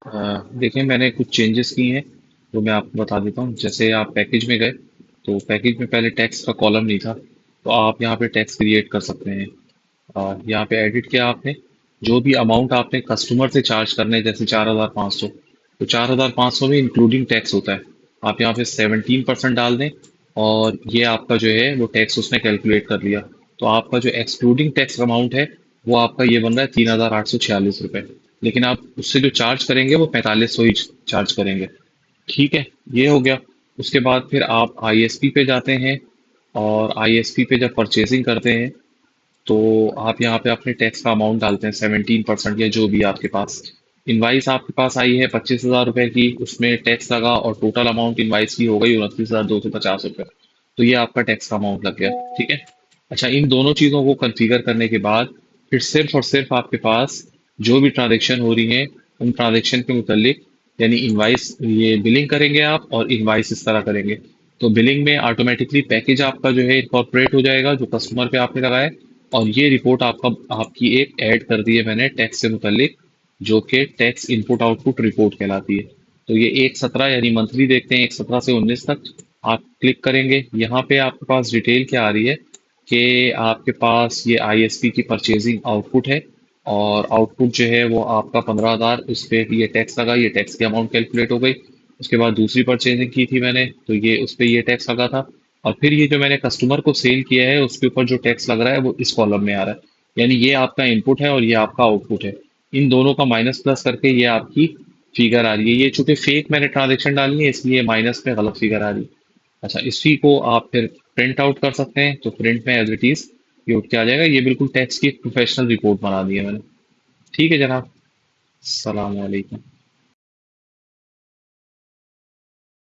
देखिए, मैंने कुछ चेंजेस किए हैं, वो मैं आपको बता देता हूँ। जैसे आप पैकेज में गए, तो पैकेज में पहले टैक्स का कॉलम नहीं था, तो आप यहाँ पे टैक्स क्रिएट कर सकते हैं। यहाँ पे एडिट किया आपने, जो भी अमाउंट आपने कस्टमर से चार्ज करने हैं, जैसे 4,500, तो 4,500 में इंक्लूडिंग टैक्स होता है। आप यहाँ पे 17% डाल दें, और ये आपका जो है वो टैक्स उसने कैलकुलेट कर लिया। तो आपका जो एक्सक्लूडिंग टैक्स अमाउंट है, वो आपका ये बन रहा है 3,846 रुपये। लेकिन आप उससे जो चार्ज करेंगे वो 4,500 ही चार्ज करेंगे। ठीक है, ये हो गया। उसके बाद फिर आप आईएसपी पे जाते हैं, और आईएसपी पे जब परचेजिंग करते हैं, तो आप यहाँ पे अपने टैक्स का अमाउंट डालते हैं 17%, या जो भी आपके पास। इनवाइस आपके पास आई है 25,000 रुपए की, उसमें टैक्स लगा और टोटल अमाउंट इनवाइस की हो गई 29,250 रुपये। तो ये आपका टैक्स का अमाउंट लग गया। ठीक है। अच्छा, इन दोनों चीज़ों को कॉन्फ़िगर करने के बाद फिर सिर्फ और सिर्फ आपके पास जो भी ट्रांजेक्शन हो रही है, उन ट्रांजेक्शन के मुतालिक, यानी इनवाइस, ये बिलिंग करेंगे आप, और इनवाइस इस तरह करेंगे। तो बिलिंग में ऑटोमेटिकली पैकेज आपका जो है इनकॉर्पोरेट हो जाएगा, जो कस्टमर पे आपने लगाया। और ये रिपोर्ट आपकी एक ऐड कर दी है मैंने टैक्स से मुतल्लिक, जो कि टैक्स इनपुट आउटपुट रिपोर्ट कहलाती है। तो ये 1/17 यानी मंथली देखते हैं, 1/17 से 19 तक आप क्लिक करेंगे। यहाँ पे आपके पास डिटेल क्या आ रही है कि आपके पास ये आईएसपी की परचेजिंग आउटपुट है, और आउटपुट जो है वो आपका 15,000, उस पर ये टैक्स लगा, ये टैक्स की अमाउंट कैलकुलेट हो गई। उसके बाद दूसरी परचेजिंग की थी मैंने, तो ये उस पर ये टैक्स लगा था। और फिर ये जो मैंने कस्टमर को सेल किया है, उसके ऊपर जो टैक्स लग रहा है वो इस कॉलम में आ रहा है। यानी ये आपका इनपुट है और ये आपका आउटपुट है। इन दोनों का माइनस प्लस करके ये आपकी फिगर आ रही है। ये चूंकि फेक मैंने ट्रांजेक्शन डाली है, इसलिए माइनस में गलत फिगर आ रही है। अच्छा, इसी को आप फिर प्रिंट आउट कर सकते हैं, तो प्रिंट में एज इट इज ये उठ के आ जाएगा। ये बिल्कुल टैक्स की एक प्रोफेशनल रिपोर्ट बना दी है मैंने। ठीक है जनाब। सलाम वालेकुम।